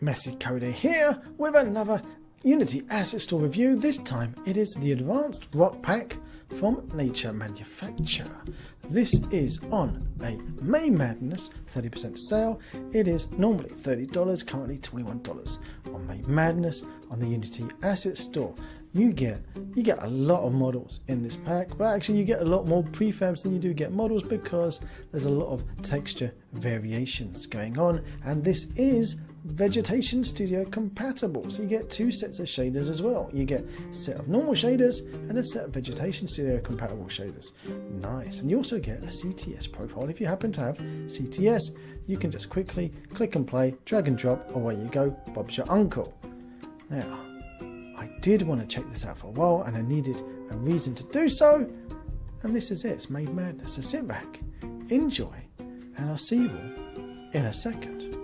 Messy Coder here with another Unity Asset Store review. This time it is the Advanced Rock Pack from Nature Manufacture. This is on a May Madness 30% sale. It is normally $30, currently $21 on May Madness on the Unity Asset Store. You get a lot of models in this pack, but actually you get a lot more prefabs than you do get models because there's a lot of texture variations going on, and this is Vegetation Studio compatible, so you get two sets of shaders as well. You get a set of normal shaders and a set of Vegetation Studio compatible shaders. Nice. And you also get a CTS profile. If you happen to have CTS, you can just quickly click and play, drag and drop, away you go, Bob's your uncle. Now, I did want to check this out for a while and I needed a reason to do so, and this is it. It's Made Madness. So sit back, enjoy, and I'll see you all in a second.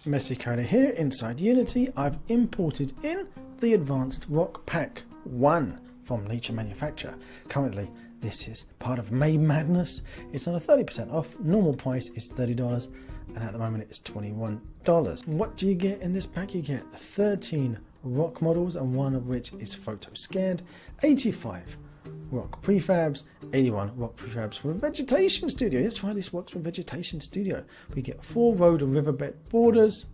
Messy Coder here inside Unity. I've imported in the Advanced Rock Pack 1 from Nature Manufacture. Currently this is part of May Madness. It's on a 30% off. Normal price is $30 and at the moment it's $21. What do you get in this pack? You get 13 rock models, and one of which is photo scanned, 85 rock prefabs, 81 rock prefabs for Vegetation Studio. That's right, this works with Vegetation Studio. We get 4 road and riverbed borders,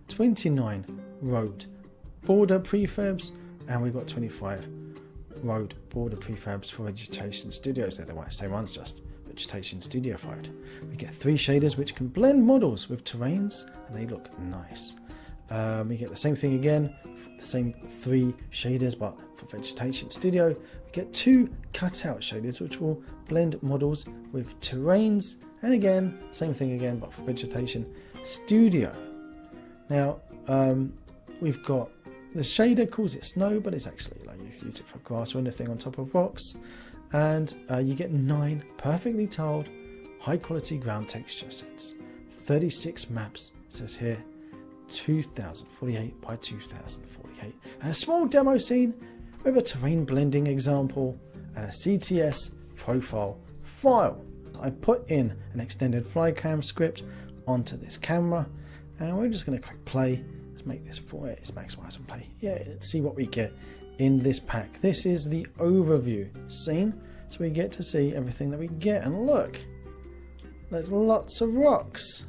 29 road border prefabs, and we've got 25 road border prefabs for Vegetation Studios. They're the same ones, just Vegetation Studio-fied. We get 3 shaders which can blend models with terrains, and they look nice. We get the same thing again, the same 3 shaders, but for Vegetation Studio. We get 2 cutout shaders which will blend models with terrains, and again, same thing again, but for Vegetation Studio. Now, we've got the shader, calls it snow, but it's actually like you can use it for grass or anything on top of rocks. And you get 9 perfectly tiled, high quality ground texture sets. 36 maps, it says here. 2048 by 2048, and a small demo scene with a terrain blending example and a CTS profile file. I put in an extended flycam script onto this camera, and we're just going to click play. Let's make this for it. Let's maximize and play. Yeah, let's see what we get in this pack. This is the overview scene, so we get to see everything that we get. And look, there's lots of rocks.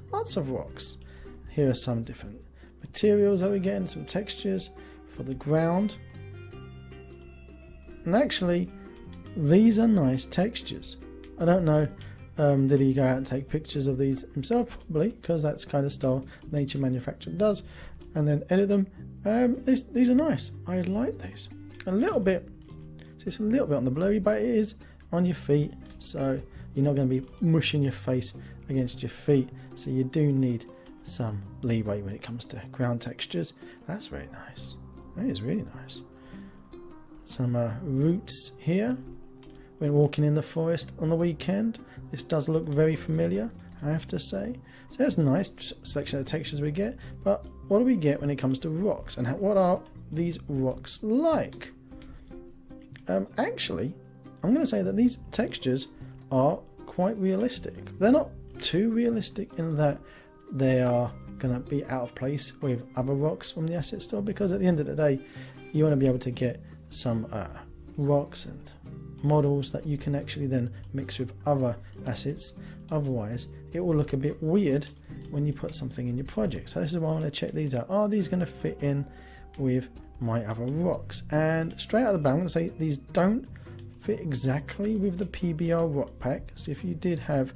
Here are some different materials that we get, and some textures for the ground. And actually, these are nice textures. I don't know, did he go out and take pictures of these himself? Probably, because that's kind of style Nature Manufacture does, and then edit them. These are nice. I like these. A little bit, so it's a little bit on the blurry, but it is on your feet, so you're not going to be mushing your face against your feet, so you do need some leeway when it comes to ground textures. That's very nice. That is really nice. Some roots here when walking in the forest on the weekend. This does look very familiar, I have to say. So that's a nice selection of textures we get. But what do we get when it comes to rocks, and what are these rocks like? Actually, I'm going to say that these textures are quite realistic. They're not too realistic in that they are going to be out of place with other rocks from the asset store, because at the end of the day you want to be able to get some rocks and models that you can actually then mix with other assets. Otherwise it will look a bit weird when you put something in your project. So this is why I want to check these out. Are these going to fit in with my other rocks? And straight out of the bat I'm going to say these don't fit exactly with the PBR rock pack. So if you did have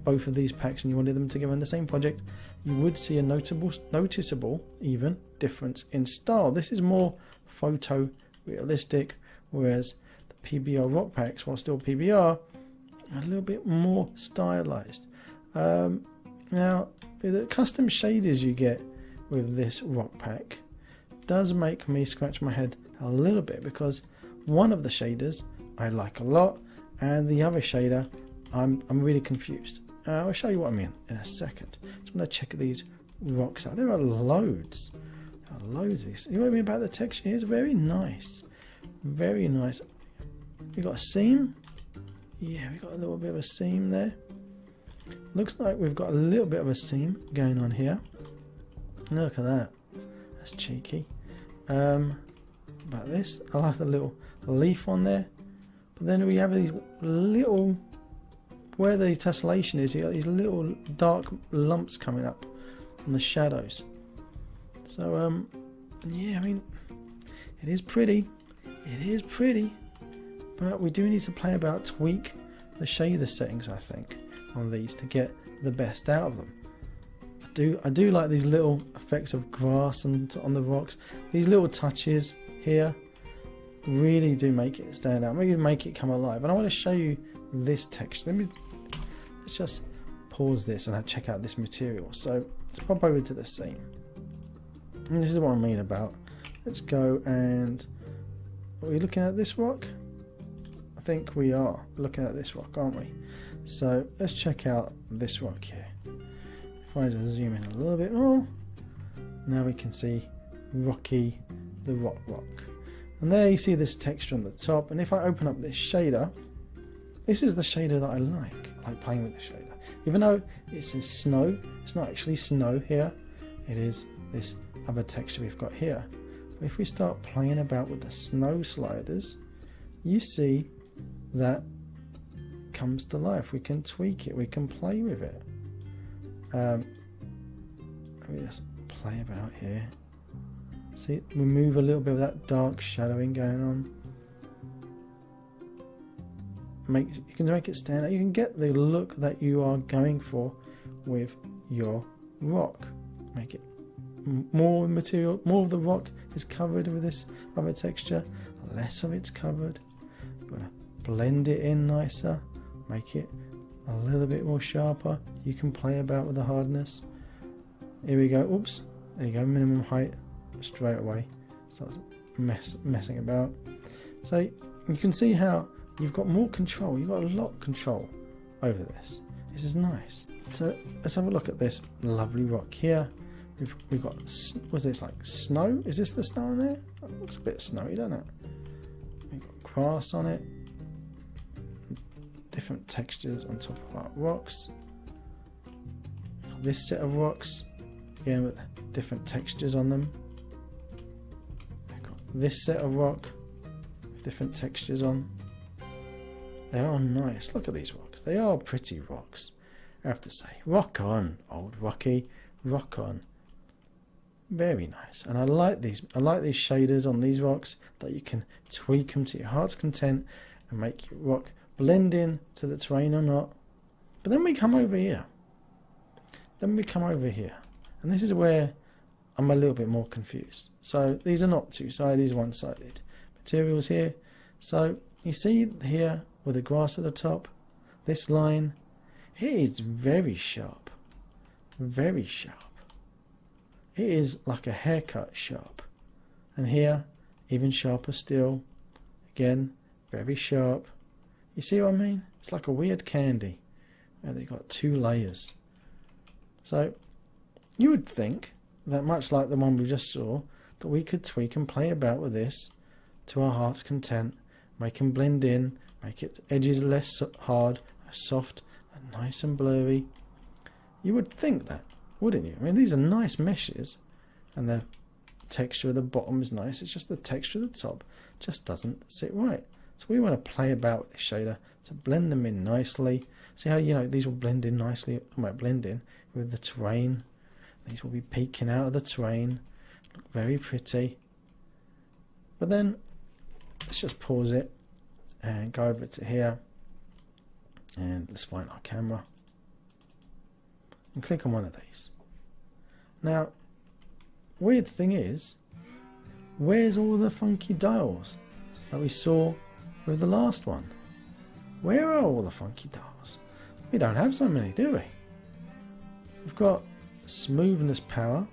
both of these packs and you wanted them to go in the same project, you would see a noticeable even difference in style. This is more photo realistic, whereas the PBR rock packs, while still PBR, are a little bit more stylized. Now the custom shaders you get with this rock pack does make me scratch my head a little bit, because one of the shaders I like a lot and the other shader I'm really confused. I'll show you what I mean in a second. Just want to check these rocks out. There are loads. There are loads of these. You know what I mean about the texture here? It's very nice. Very nice. we got a seam. Yeah, we got a little bit of a seam there. Looks like we've got a little bit of a seam going on here. Look at that. That's cheeky. About this, I like the little leaf on there. But then we have these little, where the tessellation is, you got these little dark lumps coming up on the shadows. So yeah, I mean, it is pretty. It is pretty. But we do need to play about, tweak the shader settings, I think, on these to get the best out of them. I do like these little effects of grass and on the rocks. These little touches here really do make it stand out. Maybe make it come alive. And I want to show you this texture. Let's just pause this and I'll check out this material. So let's pop over to the seam. And this is what I mean about. Let's go and are we looking at this rock? I think we are looking at this rock, aren't we? So let's check out this rock here. If I just zoom in a little bit more, now we can see Rocky the rock. And there you see this texture on the top. And if I open up this shader, this is the shader that I like playing with the shader. Even though it says snow, it's not actually snow here. It is this other texture we've got here. But if we start playing about with the snow sliders, you see that comes to life. We can tweak it, we can play with it. Let me just play about here. See, remove a little bit of that dark shadowing going on. You can make it stand out. You can get the look that you are going for with your rock. Make it more material, more of the rock is covered with this other texture, less of it's covered. You're going to blend it in nicer, make it a little bit more sharper. You can play about with the hardness. Here we go. Oops. There you go. Minimum height straight away. Starts messing about. So you can see how you've got more control. You've got a lot of control over this. This is nice. So let's have a look at this lovely rock here. We've got, what's this, like snow? Is this the snow on there? It looks a bit snowy, doesn't it? We've got grass on it. Different textures on top of our rocks. We've got this set of rocks, again with different textures on them. We've got this set of rock with different textures on. They are nice. Look at these rocks. They are pretty rocks, I have to say. Rock on, old Rocky. Rock on. Very nice. And I like these shaders on these rocks that you can tweak them to your heart's content and make your rock blend in to the terrain or not. But then we come over here. And this is where I'm a little bit more confused. So these are not two-sided, these are one-sided materials here. So you see here with the grass at the top, this line, it is very sharp. Very sharp. It is like a haircut sharp. And here, even sharper still. Again, very sharp. You see what I mean? It's like a weird candy where they've got two layers. So you would think that much like the one we just saw, that we could tweak and play about with this to our heart's content, make them blend in, make it edges less hard, soft and nice and blurry. You would think that, wouldn't you? I mean, these are nice meshes and the texture of the bottom is nice. It's just the texture of the top just doesn't sit right. So we want to play about with the shader to blend them in nicely. See how, these will blend in nicely. I might blend in with the terrain. These will be peeking out of the terrain. Look very pretty. But then let's just pause it and go over to here. And let's find our camera. And click on one of these. Now, weird thing is, where's all the funky dials that we saw with the last one? Where are all the funky dials? We don't have so many, do we? We've got smoothness power.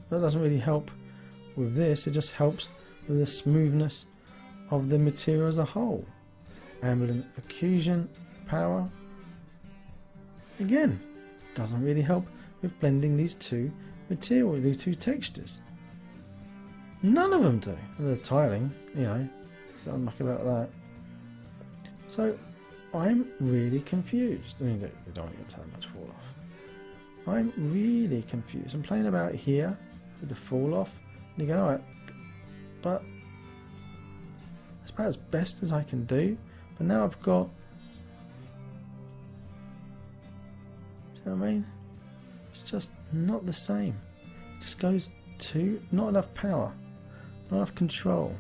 That doesn't really help with this. It just helps with the smoothness of the material as a whole. Ambient occlusion power. Again, doesn't really help with blending these two materials, these two textures. None of them do. And the tiling, don't muck about that. So I'm really confused. I mean, we don't want to get too much fall off. I'm really confused. I'm playing about here with the fall off. And you go, alright, but it's about as best as I can do. But now I've got, do you know what I mean? It's just not the same. It just goes to not enough power, not enough control.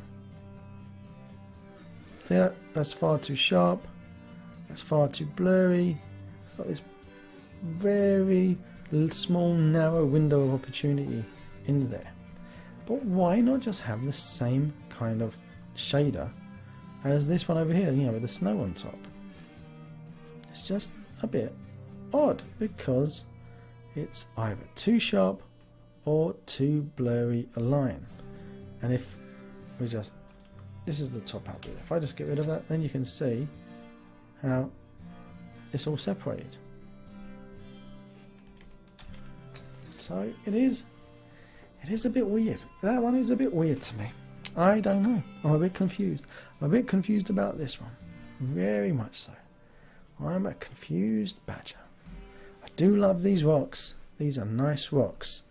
See that? That's far too sharp. That's far too blurry. It's got this very small, narrow window of opportunity in there. But why not just have the same kind of shader as this one over here, you know, with the snow on top? It's just a bit odd because it's either too sharp or too blurry a line. And if we just, this is the top out bit. If I just get rid of that, then you can see how it's all separated. So it is a bit weird. That one is a bit weird to me. I don't know. I'm a bit confused. I'm a bit confused about this one. Very much so. I'm a confused badger. I do love these rocks. These are nice rocks.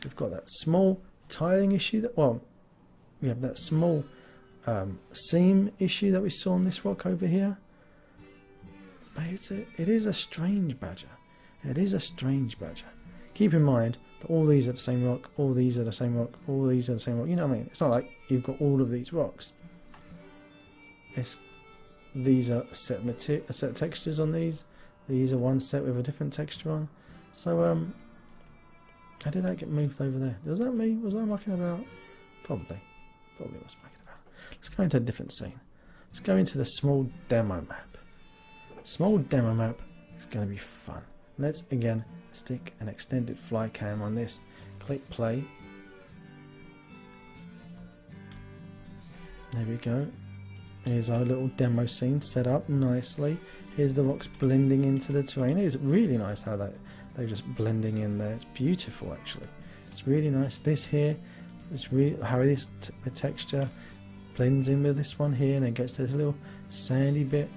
We've got that small tiling issue that, well, we have that small seam issue that we saw on this rock over here. But it is a strange badger. It is a strange badger. Keep in mind that all these are the same rock, all these are the same rock, all these are the same rock. You know what I mean? It's not like you've got all of these rocks. These are a set of textures on these. These are one set with a different texture on. So how did that get moved over there? Does that mean, was I mucking about? Probably was mucking about. Let's go into a different scene. Let's go into the small demo map. Small demo map is going to be fun. Let's again stick an extended fly cam on this. Click play. There we go. Here's our little demo scene set up nicely. Here's the rocks blending into the terrain. It's really nice how they're just blending in there. It's beautiful actually. It's really nice. This here, it's really how the texture blends in with this one here, and it gets to this little sandy bit,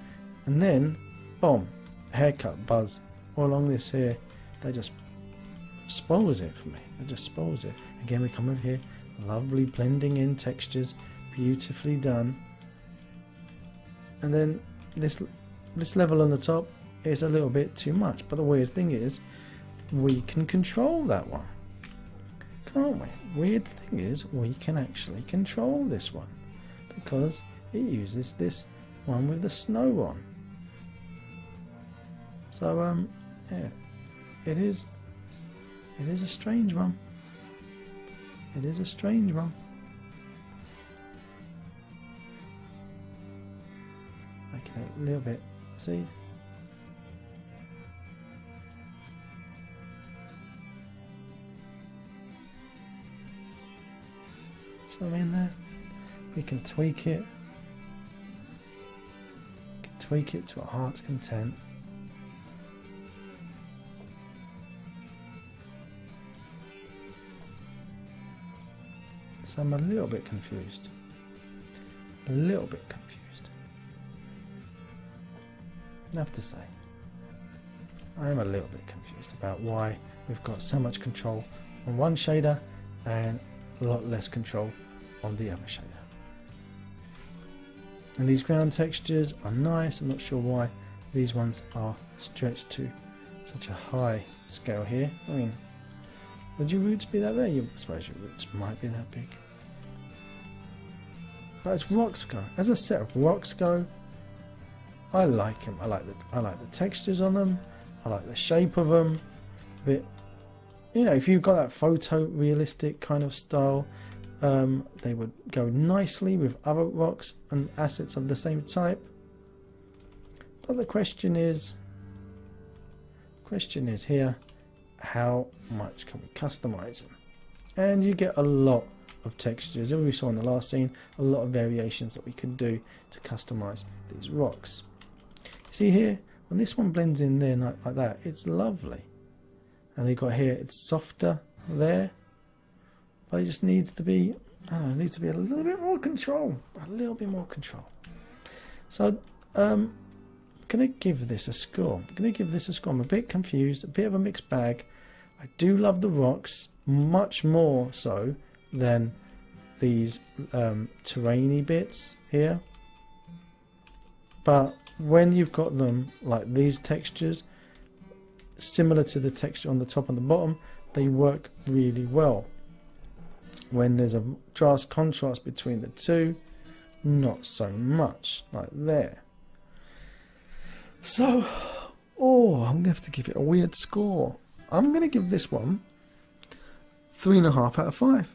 and then boom, haircut buzz all along this here. That just spoils it for me. It just spoils it. Again, we come over here, lovely blending in textures, beautifully done. And then this level on the top is a little bit too much. But the weird thing is, we can control that one, can't we? Weird thing is, we can actually control this one because it uses this one with the snow on. So yeah, it is a strange one. It is a strange one. Make it a little bit, see? So I mean there, we can tweak it. Tweak it to our heart's content. So I'm a little bit confused. A little bit confused. I have to say, I am a little bit confused about why we've got so much control on one shader and a lot less control on the other shader. And these ground textures are nice. I'm not sure why these ones are stretched to such a high scale here. I mean, would your roots be that big? I suppose your roots might be that big. But as rocks go, as a set of rocks go, I like them. I like the textures on them. I like the shape of them. But you know, if you've got that photorealistic kind of style, they would go nicely with other rocks and assets of the same type. But the question is here, how much can we customize them? And you get a lot of textures, as we saw in the last scene, a lot of variations that we could do to customize these rocks. See here, when this one blends in there like that, it's lovely. And you've got here, it's softer there, but it just needs to be, I don't know, it needs to be a little bit more control. A little bit more control. So, going to give this a score. I'm a bit confused, a bit of a mixed bag. I do love the rocks, much more so than these terrainy bits here. But when you've got them like these textures, similar to the texture on the top and the bottom, they work really well. When there's a drastic contrast between the two, not so much, like there. So, I'm going to have to give it a weird score. I'm going to give this one 3.5 out of 5.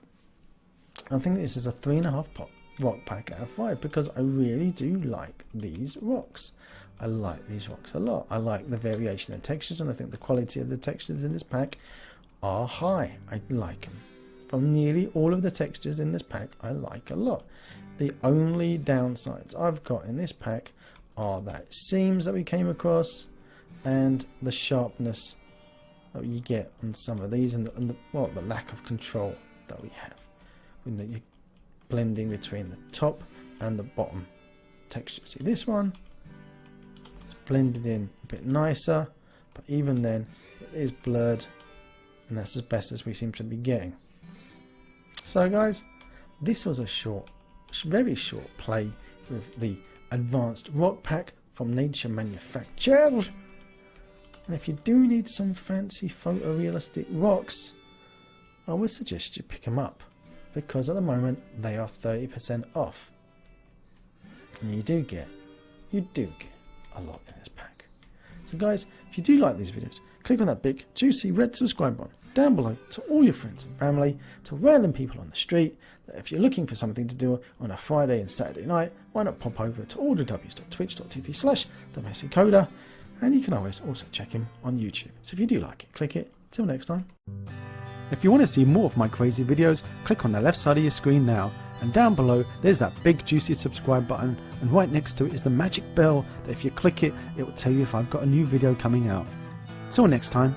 I think this is a 3.5 rock pack out of 5 because I really do like these rocks. I like these rocks a lot. I like the variation in textures, and I think the quality of the textures in this pack are high. I like them. From nearly all of the textures in this pack, I like a lot. The only downsides I've got in this pack are that seams that we came across and the sharpness that you get on some of these, and the lack of control that we have when you're blending between the top and the bottom texture. See, this one is blended in a bit nicer, but even then it is blurred, and that's as best as we seem to be getting. So guys, this was a very short play with the Advanced Rock Pack from Nature Manufacture. And if you do need some fancy photorealistic rocks, I would suggest you pick them up, because at the moment they are 30% off. And you do get a lot in this pack. So guys, if you do like these videos, click on that big juicy red subscribe button down below to all your friends and family, to random people on the street, that if you're looking for something to do on a Friday and Saturday night, why not pop over to allthews.twitch.tv/themessycoder, and you can always also check him on YouTube. So if you do like it, click it. Till next time. If you want to see more of my crazy videos, click on the left side of your screen now, and down below there's that big juicy subscribe button, and right next to it is the magic bell that if you click it, it will tell you if I've got a new video coming out. Till next time.